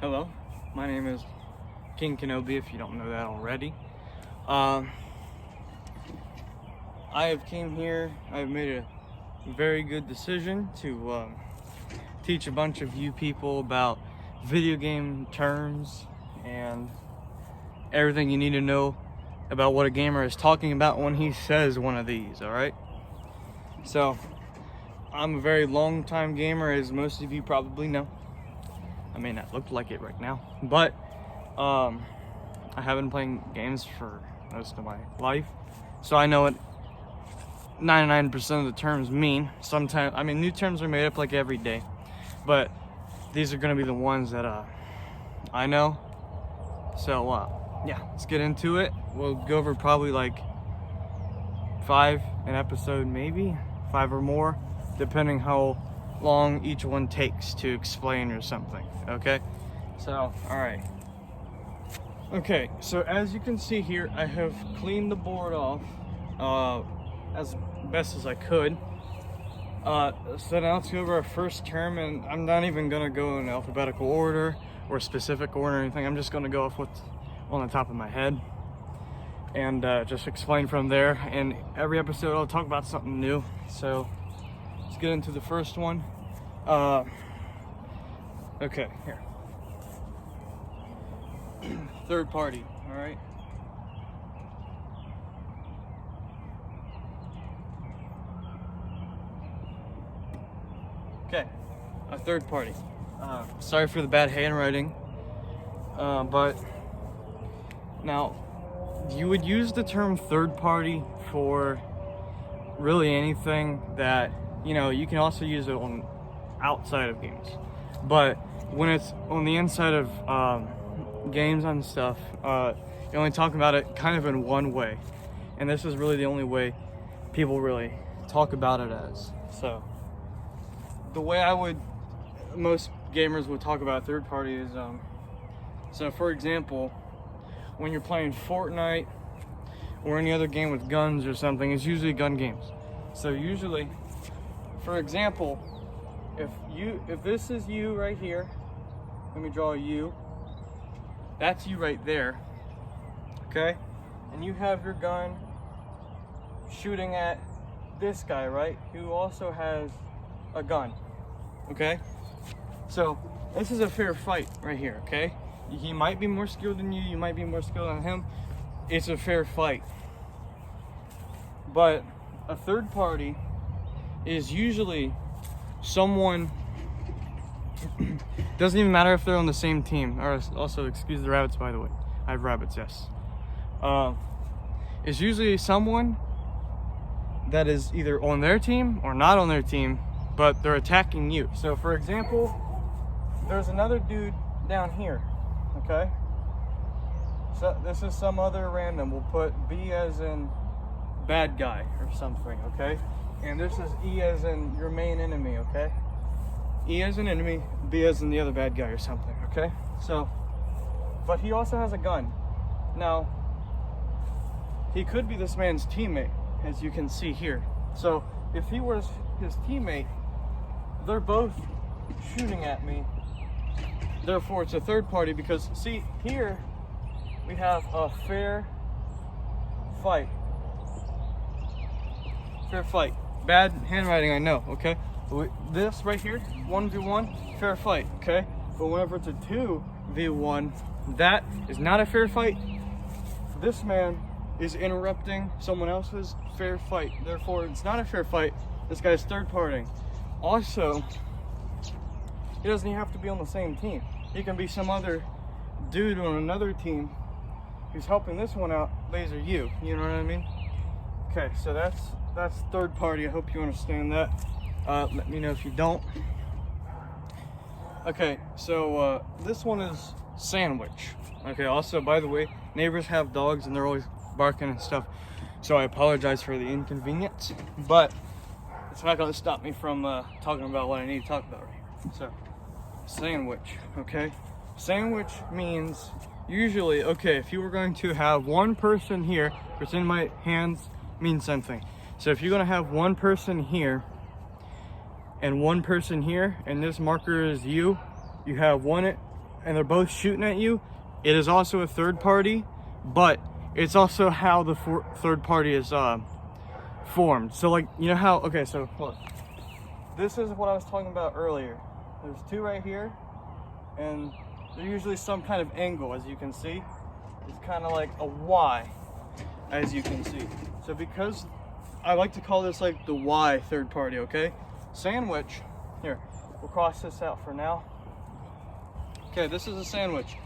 Hello, my name is KingKenobi, if you don't know that already. I have came here, I've made a very good decision to teach a bunch of you people about video game terms and everything you need to know about what a gamer is talking about when he says one of these, alright? So, I'm a very long time gamer, as most of you probably know. I may not look like it right now, but I have been playing games for most of my life, so I know what 99% of the terms mean. Sometimes, I mean, new terms are made up like every day, but these are going to be the ones that I know. So yeah, let's get into it. We'll go over probably like 5 an episode, maybe 5 or more, depending how long each one takes to explain or something. Okay, so all right. Okay, so as you can see here, I have cleaned the board off as best as I could. So now let's go over our first term, and I'm not even gonna go in alphabetical order or specific order or anything. I'm just gonna go off what's on the top of my head and just explain from there. And every episode I'll talk about something new. So let's get into the first one. Okay, here. Third party, all right? Okay, a third party. Sorry for the bad handwriting, but now you would use the term third party for really anything that, you know, you can also use it on outside of games, but when it's on the inside of games and stuff, you're only talking about it kind of in one way, and this is really the only way people really talk about it as. So the way most gamers would talk about third party is, so for example, when you're playing Fortnite or any other game with guns or something, it's usually gun games. So usually, for example, if this is you right here, let me draw a U. That's you right there, okay? And you have your gun shooting at this guy, right? Who also has a gun, okay? So this is a fair fight right here, okay? He might be more skilled than you, you might be more skilled than him. It's a fair fight. But a third party is usually someone, doesn't even matter if they're on the same team. Or also, excuse the rabbits, by the way. I have rabbits, yes. It's usually someone that is either on their team or not on their team, but they're attacking you. So for example, there's another dude down here, okay? So this is some other random. We'll put B as in bad guy or something, okay? And this is E as in your main enemy, okay? E as an enemy, B as in the other bad guy or something, okay? So, but he also has a gun. Now, he could be this man's teammate, as you can see here. So, if he was his teammate, they're both shooting at me. Therefore, it's a third party because, see, here we have a fair fight. Fair fight. Bad handwriting, I know, okay? This right here, 1v1, fair fight, okay? But whenever it's a 2v1, that is not a fair fight. This man is interrupting someone else's fair fight. Therefore, it's not a fair fight. This guy's third partying. Also, he doesn't even have to be on the same team. He can be some other dude on another team who's helping this one out, laser you. You know what I mean? Okay, so that's third party. I hope you understand that. Let me know if you don't. Okay, so this one is sandwich. Okay, also, by the way, neighbors have dogs and they're always barking and stuff, so I apologize for the inconvenience, but it's not going to stop me from talking about what I need to talk about right here. So, sandwich, okay? Sandwich means usually, okay, if you were going to have one person here, pretend my hands mean something. So if you're going to have one person here and one person here, and this marker is you, you have one and they're both shooting at you, it is also a third party, but it's also how the third party is formed. So like, you know how, okay, so look, this is what I was talking about earlier. There's two right here, and they're usually some kind of angle, as you can see. It's kind of like a Y, as you can see. So because I like to call this like the Y third party, okay? Sandwich, here, we'll cross this out for now. Okay, this is a sandwich.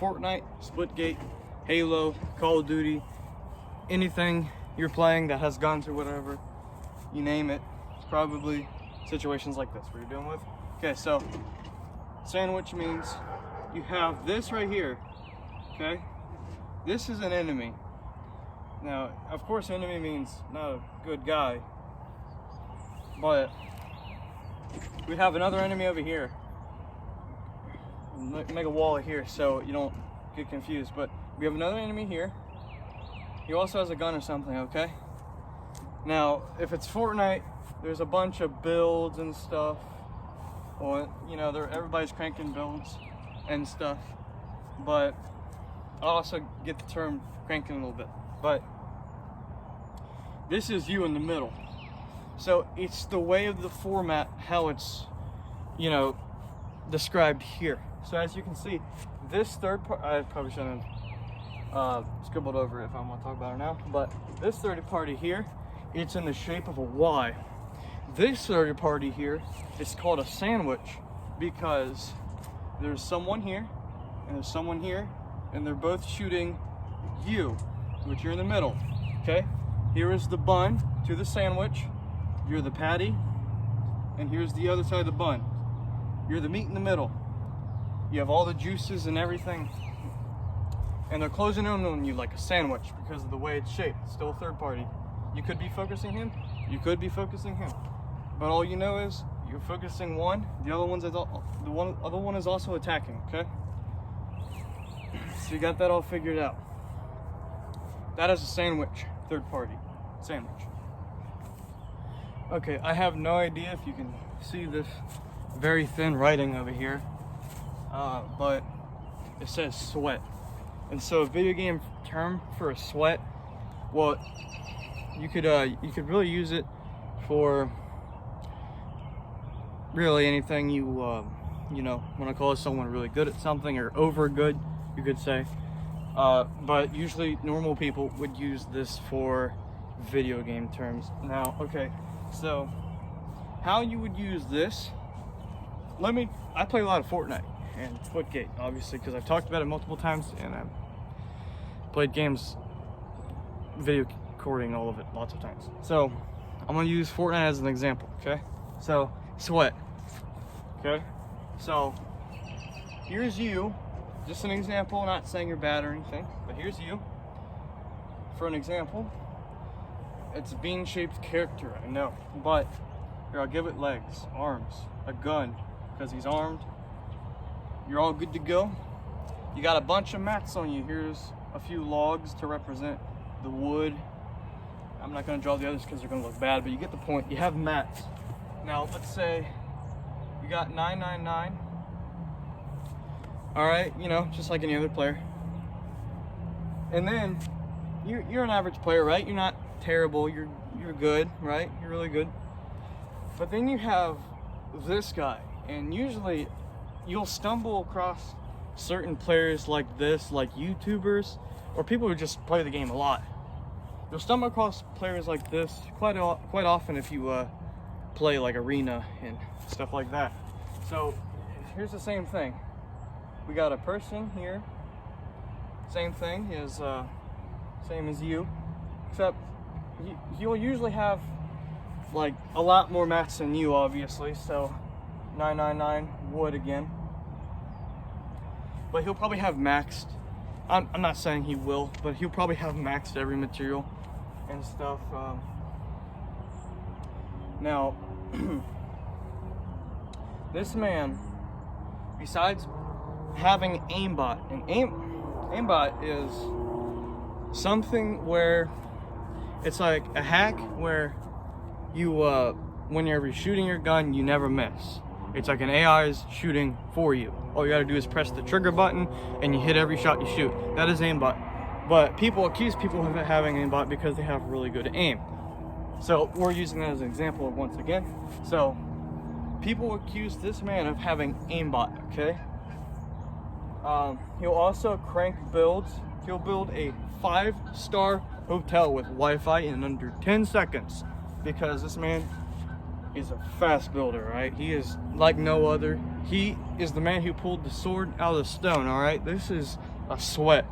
Fortnite, Splitgate, Halo, Call of Duty, anything you're playing that has guns or whatever, you name it. It's probably situations like this where you're dealing with. Okay, so sandwich means you have this right here, okay? This is an enemy. Now, of course, enemy means not a good guy, but we have another enemy over here. Make a wall here so you don't get confused, but we have another enemy here. He also has a gun or something, okay? Now, if it's Fortnite, there's a bunch of builds and stuff. Or, you know, everybody's cranking builds and stuff. But I also get the term cranking a little bit. But this is you in the middle. So it's the way of the format, how it's, you know, described here. So as you can see, this third part, I probably shouldn't have scribbled over it if I want to talk about it now, but this third party here, it's in the shape of a Y. This third party here is called a sandwich because there's someone here and there's someone here, and they're both shooting you, which you're in the middle, okay? Here is the bun to the sandwich, you're the patty, and here's the other side of the bun. You're the meat in the middle. You have all the juices and everything, and they're closing in on you like a sandwich because of the way it's shaped. It's still a third party. You could be focusing him, you could be focusing him, but all you know is you're focusing one, the other other one is also attacking, okay? So you got that all figured out. That is a sandwich, third party, sandwich. Okay, I have no idea if you can see this very thin writing over here, but it says sweat. And so a video game term for a sweat, well, you could really use it for really anything you know, want to call someone really good at something or over good, you could say. But usually normal people would use this for video game terms. Now, okay, so how you would use this, I play a lot of Fortnite and Splitgate, obviously, because I've talked about it multiple times, and I've played games, video recording all of it lots of times. So I'm gonna use Fortnite as an example, okay? So sweat, okay? So here's you, just an example, not saying you're bad or anything, but here's you for an example. It's a bean-shaped character, I know, but here, I'll give it legs, arms, a gun, because he's armed. You're all good to go. You got a bunch of mats on you. Here's a few logs to represent the wood. I'm not going to draw the others because they're going to look bad, but you get the point. You have mats. Now, let's say you got 999. All right, you know, just like any other player. And then you're an average player, right? You're not terrible. You're good, right? You're really good. But then you have this guy, and usually you'll stumble across certain players like this, like YouTubers, or people who just play the game a lot. You'll stumble across players like this quite often if you play like arena and stuff like that. So here's the same thing. We got a person here, same thing, is same as you, except he'll usually have like a lot more mats than you, obviously, so 999 wood again. But he'll probably have maxed, I'm not saying he will, but he'll probably have maxed every material and stuff. Now, this man, besides having aimbot, and aimbot is something where it's like a hack where you, whenever you're shooting your gun, you never miss. It's like an AI is shooting for you all you gotta do is press the trigger button and you hit every shot you shoot. That is aimbot. But people accuse people of having aimbot because they have really good aim. So we're using that as an example once again. So people accuse this man of having aimbot, okay? He'll also crank builds. He'll build a 5-star hotel with Wi-Fi in under 10 seconds because this man is a fast builder, right? He is like no other. He is the man who pulled the sword out of the stone, all right? This is a sweat.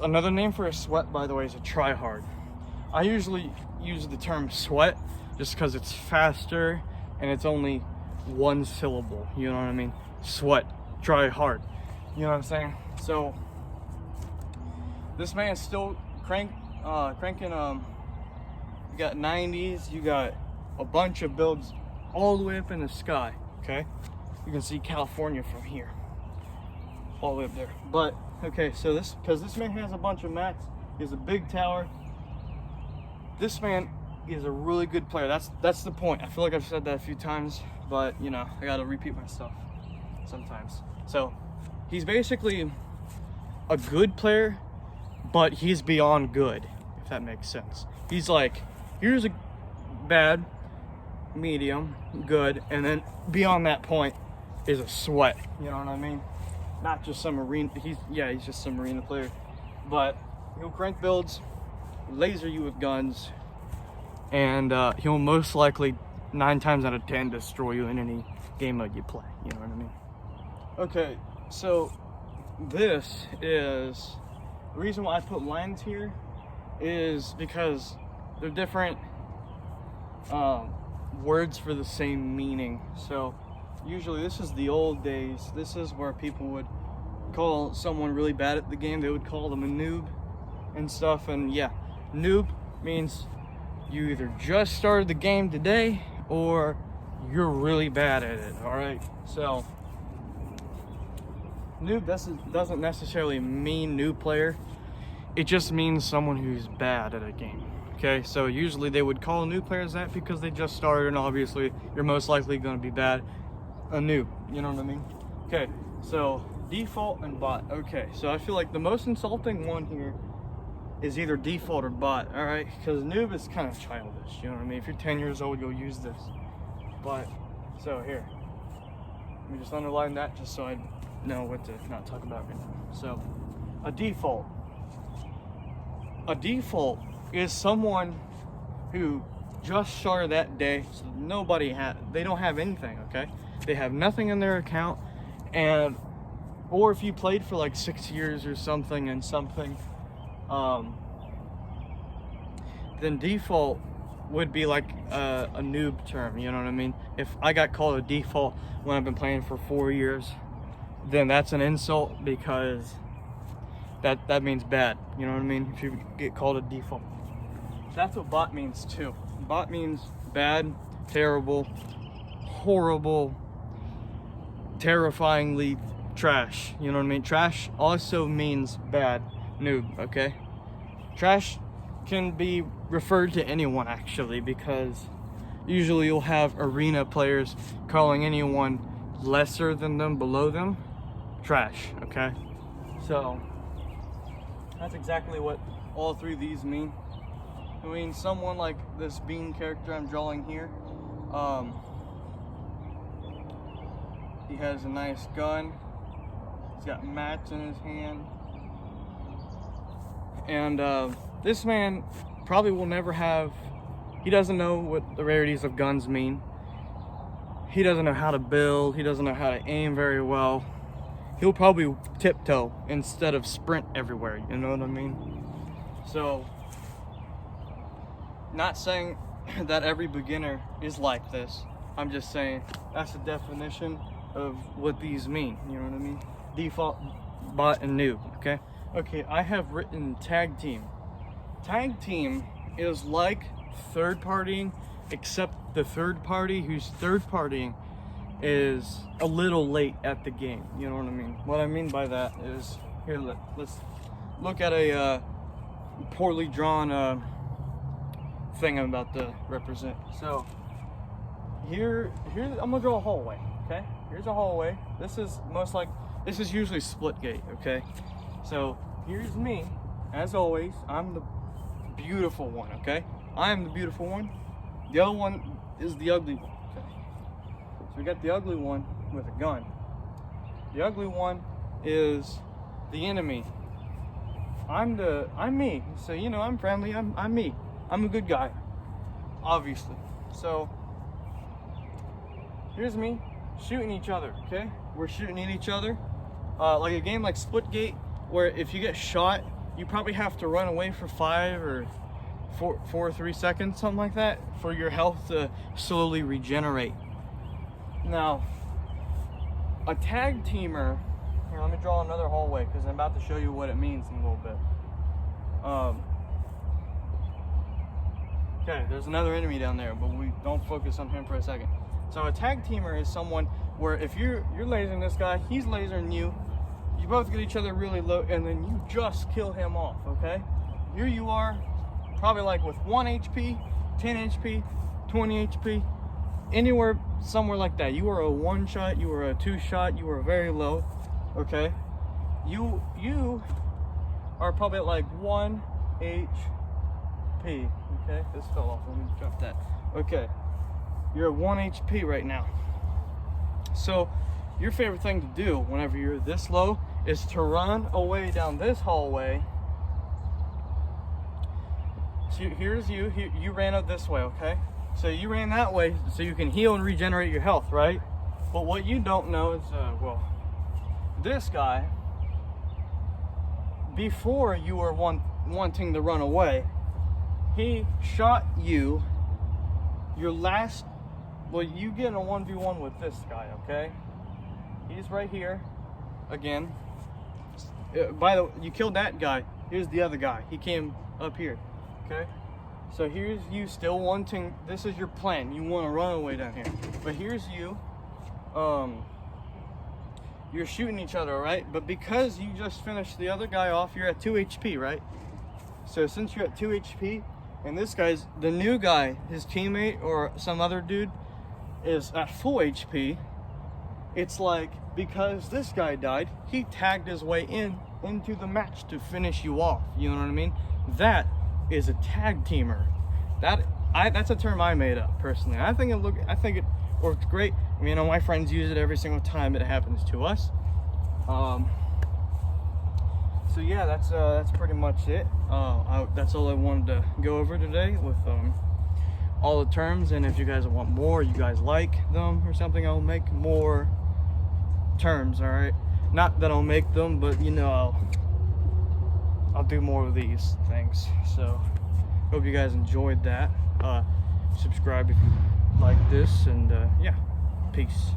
Another name for a sweat, by the way, is a tryhard. I usually use the term sweat just because it's faster and it's only one syllable, you know what I mean? Sweat, try hard, you know what I'm saying? So this man's still cranking, you got 90s, you got a bunch of builds all the way up in the sky, okay? You can see California from here, all the way up there. But, okay, so because this man has a bunch of mats, he has a big tower. This man is a really good player. That's the point. I feel like I've said that a few times, but you know, I gotta repeat myself sometimes. So he's basically a good player, but he's beyond good, if that makes sense. He's like, here's a bad, medium, good, and then beyond that point is a sweat. You know what I mean? Not just some arena. He's just some arena player, but he'll crank builds, laser you with guns, and he'll most likely 9 times out of 10 destroy you in any game mode you play. You know what I mean? Okay, so this is the reason why I put lines here is because they're different words for the same meaning. So usually this is the old days. This is where people would call someone really bad at the game. They would call them a noob and stuff. And yeah, noob means you either just started the game today or you're really bad at it, all right? So noob doesn't necessarily mean new player. It just means someone who's bad at a game. Okay, so usually they would call new players that because they just started, and obviously you're most likely going to be bad, a noob, you know what I mean? Okay, so default and bot. Okay, so I feel like the most insulting one here is either default or bot, all right? Because noob is kind of childish, you know what I mean? If you're 10 years old, you'll use this. But, so here, let me just underline that just so I know what to not talk about right now. So, a default is someone who just started that day, so they don't have anything, okay? They have nothing in their account, or if you played for like 6 years or something, then default would be like a noob term, you know what I mean? If I got called a default when I've been playing for 4 years, then that's an insult because that means bad, you know what I mean? If you get called a default. That's what bot means too. Bot means bad, terrible, horrible, terrifyingly trash, you know what I mean? Trash also means bad, noob, okay? Trash can be referred to anyone actually, because usually you'll have arena players calling anyone lesser than them, below them, trash, okay? So that's exactly what all 3 of these mean. I mean, someone like this bean character I'm drawing here, he has a nice gun, he's got mats in his hand, and this man probably will never have, he doesn't know what the rarities of guns mean, he doesn't know how to build, he doesn't know how to aim very well, he'll probably tiptoe instead of sprint everywhere, you know what I mean? So, not saying that every beginner is like this. I'm just saying that's the definition of what these mean. You know what I mean? Default, bot, and noob. Okay. Okay. I have written tag team. Tag team is like third partying, except the third party who's third partying is a little late at the game. You know what I mean? What I mean by that is, here, let's look at a poorly drawn thing I'm about to represent. So here I'm gonna draw a hallway. Okay, here's a hallway. This is This is usually split gate, okay? So here's me, as always. I'm the beautiful one, okay? I am the beautiful one. The other one is the ugly one, okay? So we got the ugly one with a gun. The ugly one is the enemy. I'm me. So you know, I'm friendly. I'm me. I'm a good guy, obviously. So here's me shooting each other. Okay, we're shooting at each other, like a game like Splitgate, where if you get shot, you probably have to run away for 5 or 4 or 3 seconds, something like that, for your health to slowly regenerate. Now, a tag teamer. Here, let me draw another hallway because I'm about to show you what it means in a little bit. Okay, there's another enemy down there, but we don't focus on him for a second. So a tag teamer is someone where if you're lasering this guy, he's lasering you, you both get each other really low, and then you just kill him off, okay? Here you are, probably like with 1 HP, 10 HP, 20 HP, anywhere, somewhere like that. You are a 1 shot, you are a 2 shot, you are very low. Okay, you are probably at like 1 HP. Okay, this fell off. Let me drop that. Okay, you're at 1 HP right now. So your favorite thing to do whenever you're this low is to run away down this hallway. So here's you. You ran up this way. Okay, so you ran that way so you can heal and regenerate your health, right? But what you don't know is well, this guy, before you were wanting to run away, he shot you. Your last, well, you get in a 1v1 with this guy, okay? He's right here again. By the way, you killed that guy. Here's the other guy. He came up here, okay? So here's you still wanting, this is your plan. You want to run away down here. But here's you. You're shooting each other, right? But because you just finished the other guy off, you're at 2 HP, right? So since you're at 2 HP, and this guy's, the new guy, his teammate or some other dude, is at full HP, it's like, because this guy died, he tagged his way into the match to finish you off. You know what I mean? That is a tag teamer. That's a term I made up personally. I think it worked great. I mean, you know, my friends use it every single time it happens to us. So yeah, that's pretty much it. That's all I wanted to go over today with all the terms. And if you guys want more, you guys like them or something, I'll make more terms. All right, not that I'll make them, but you know, I'll do more of these things. So hope you guys enjoyed that. Subscribe if you like this, and yeah, peace.